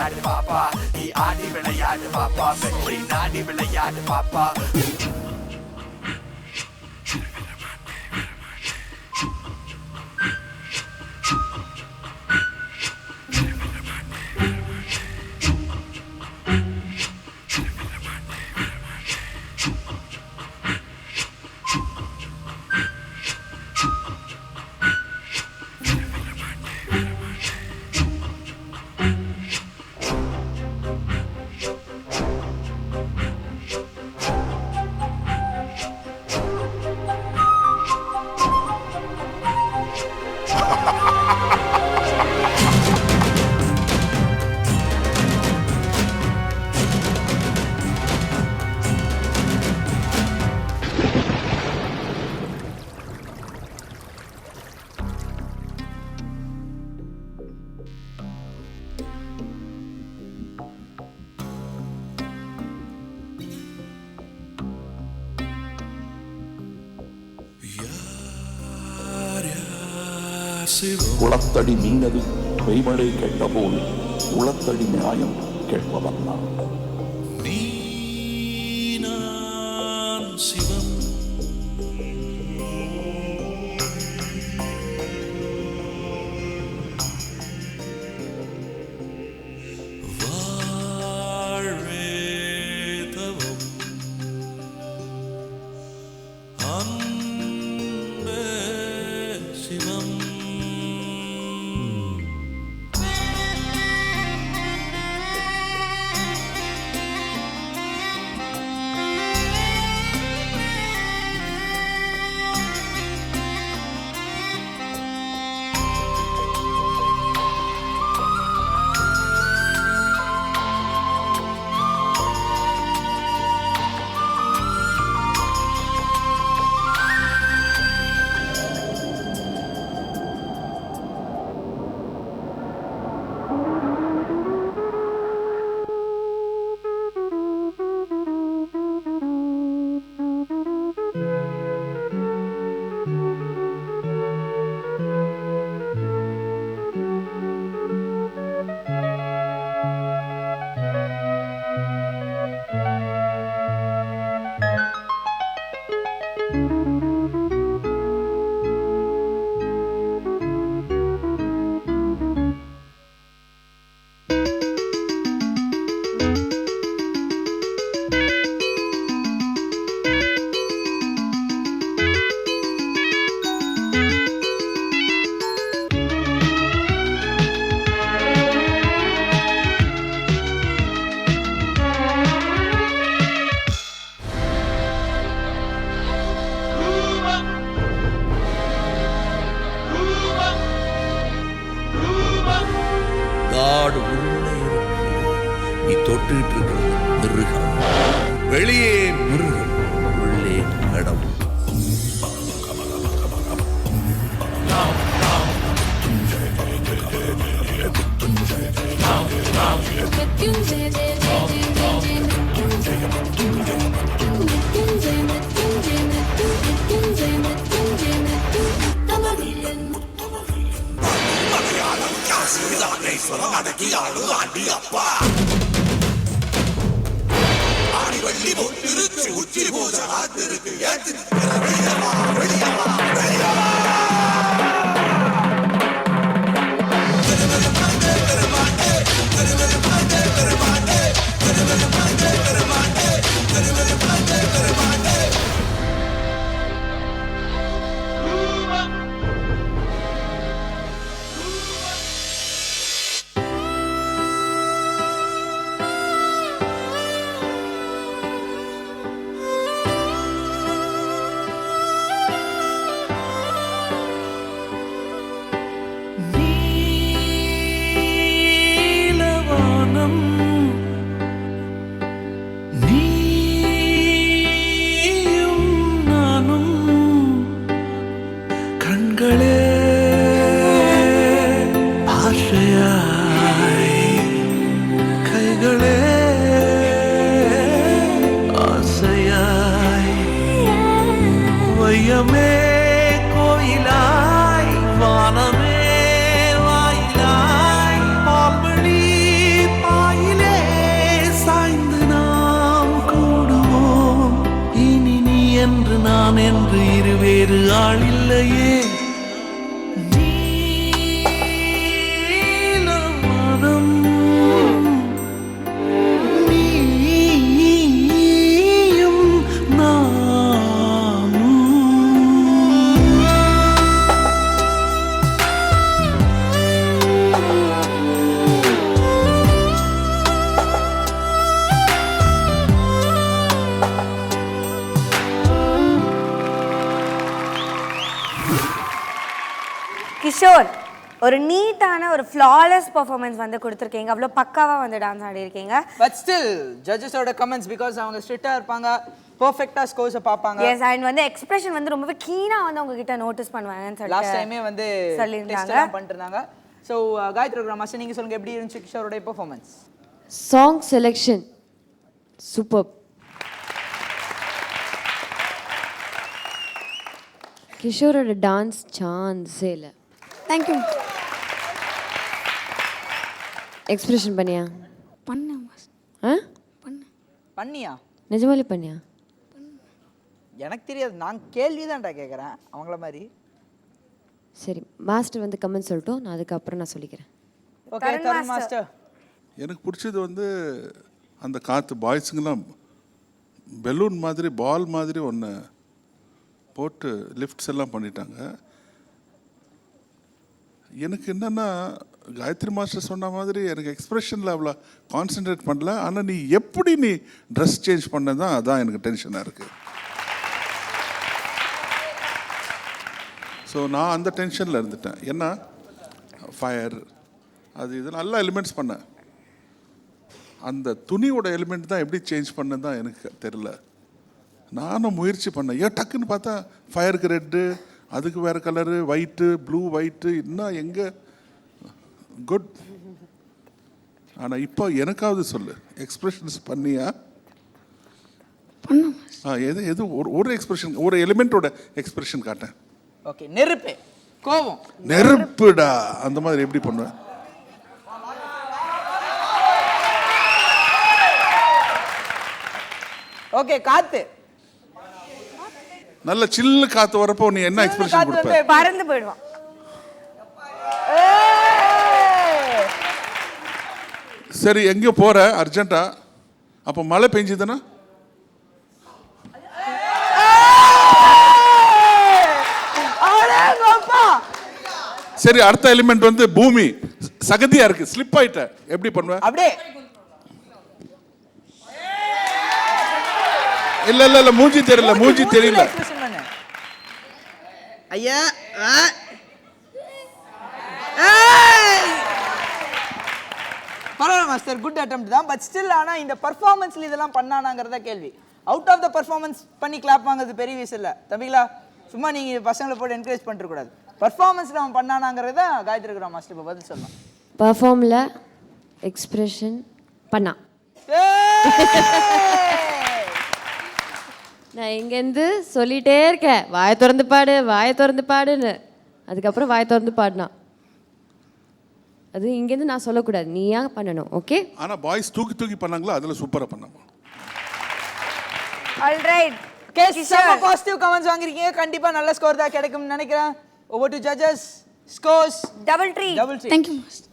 விளையாடு பாப்பா, நீ ஆடி விளையாடு பாப்பா, வெற்றி நாடி விளையாடு பாப்பா. குளத்தடி மீனது பெய்மழை கேட்டபோது குளத்தடி நியாயம் கேட்பதல்ல. சிவம் வாழ்வே தவம் அன்பே சிவம். காடு உள்ள இருக்கு, நீ தொட்டுக்கிட்டு இருக்கிறது மிருகம். வெளியே மிருகம், உள்ளே கடவுள். நான் என்று இருவேறு ஆள் இல்லையே நீலவானம் நீயும் நானும் கிஷோர், ஒரு நீட்டான ஒரு ஃப்ளாலெஸ் பெர்ஃபார்மன்ஸ் வந்து கொடுத்துருக்கீங்க. அவ்வளோ பக்காவாக வந்து டான்ஸ் ஆடி இருக்கீங்க. பட் ஸ்டில் ஜட்ஜஸோட கமெண்ட்ஸ் பிகாஸ் அவங்க ஸ்ட்ரிக்டாக இருப்பாங்க, பர்ஃபெக்டாக ஸ்கோர்ஸை பார்ப்பாங்க. எஸ், அண்ட் வந்து எக்ஸ்பிரஷன் வந்து ரொம்பவே கீனாக வந்து உங்ககிட்ட நோட்டீஸ் பண்ணுவாங்கன்னு சொல்லிட்டு லாஸ்ட் டைமே வந்து சொல்லியிருந்தாங்க. பண்ணிட்டு இருந்தாங்க. ஸோ காயத்ரி மாஸ்டர், நீங்கள் சொல்லுங்கள், எப்படி இருந்துச்சு கிஷோரோட பெர்ஃபார்மன்ஸ்? Song selection super. கிஷோரோட டான்ஸ் சான்ஸே இல்லை. தேங்க்யூ. எக்ஸ்பிரஷன் பண்ணியா? பண்ணேன். ஆ பண்ணியா? நிஜமாலே பண்ணியா? எனக்கு தெரியாது, நான் கேள்வி தான்டா கேட்குறேன் அவங்கள மாதிரி. சரி, மாஸ்டர் வந்து கமெண்ட் சொல்லட்டும், நான் அதுக்கப்புறம் நான் சொல்லிக்கிறேன். Okay Tarun master. எனக்கு பிடிச்சது வந்து அந்த காற்று பாய்ஸுங்கெல்லாம் பெலூன் மாதிரி பால் மாதிரி ஒன்று போட்டு லிஃப்ட்ஸ் எல்லாம் பண்ணிட்டாங்க. எனக்கு என்னென்னா காயத்ரி மாஸ்டர் சொன்ன மாதிரி எனக்கு எக்ஸ்பிரஷனில் அவ்வளோ கான்சென்ட்ரேட் பண்ணல. ஆனால் நீ எப்படி நீ ட்ரெஸ் சேஞ்ச் பண்ண தான் அதான் எனக்கு டென்ஷனாக இருக்குது. ஸோ நான் அந்த டென்ஷனில் இருந்துட்டேன். ஏன்னா ஃபயர் அது இது நல்லா எலிமெண்ட்ஸ் பண்ணேன். அந்த துணியோட எலிமெண்ட் தான் எப்படி சேஞ்ச் பண்ண தான் எனக்கு தெரில. நானும் முயற்சி பண்ணேன். ஏன் டக்குன்னு பார்த்தா ஃபயருக்கு ரெட்டு, அதுக்கு வேறு கலரு, ஒயிட்டு, ப்ளூ ஒயிட்டு, இன்னும் எங்கே குட். ஆனால் இப்போ எனக்காவது சொல்லு, எக்ஸ்பிரஷன்ஸ் பண்ணியா? எது எது ஒரு எக்ஸ்பிரஷன், ஒரு எலிமெண்ட்டோட எக்ஸ்பிரஷன் காட்டேன். ஓகே, நெருப்பு, கோபம். நெருப்புடா, அந்த மாதிரி எப்படி பண்ணுவேன்? ஓகே, காத்து. நல்ல சில்லு காத்து வரப்போ நீ என்ன எக்ஸ்பிரஷன் கொடுப்ப? பறந்து போயிடுவான். சரி, எங்கேயோ போற அர்ஜென்ட்டா, அப்போ மழை பெஞ்சுதுன்னா சரி, அடுத்த எலிமெண்ட் வந்து பூமி சகதியா இருக்கு, ஸ்லிப் ஆயிட்ட, எப்படி பண்ணுவ? அப்படியே இல்ல இல்ல இல்ல, மூஞ்சி தெரியல, மூஞ்சி தெரியல. ஐயா பரவாயில்ல மாஸ்டர், குட் அட்டெம்ப்ட் தான். பட் ஸ்டில் ஆனால் இந்த பர்ஃபார்மன்ஸ்ல இதெல்லாம் பண்ணானாங்கிறத கேள்வி. அவுட் ஆஃப் த பர்ஃபார்மன்ஸ் பண்ணி கிளாப் வாங்குறது பெரிய விஷயம் இல்லை தம்பிங்களா. சும்மா நீங்கள் பசங்களை போட்டு என்கரேஜ் பண்ணிருக்கூடாது. பர்ஃபார்மன்ஸில் அவன் பண்ணானாங்கிறத காயத்ரி மாஸ்டர் இப்போ பதில் சொல்லலாம். பர்ஃபார்மில் எக்ஸ்பிரஷன் பண்ணா. நான் இங்கேருந்து சொல்லிகிட்டே இருக்கேன், வாயை திறந்து பாடு, வாயை திறந்து பாடுன்னு. அதுக்கப்புறம் வாயை திறந்து பாடினா. அது இங்கேருந்து நான் சொல்லக்கூடாது, நீ ஏன் பண்ணணும். ஓகே, ஆனால் பாய்ஸ் தூக்கி தூக்கி பண்ணாங்களா, அதில் சூப்பராக பண்ணாமா. ஆல்ரைட், செம பாசிட்டிவ் கமெண்ட்ஸ் வாங்கிருக்கீங்க. கண்டிப்பா நல்ல ஸ்கோர் தான் கிடைக்கும்னு நினைக்கிறேன். Over to judges. Scores double tree. Double tree. Thank you master.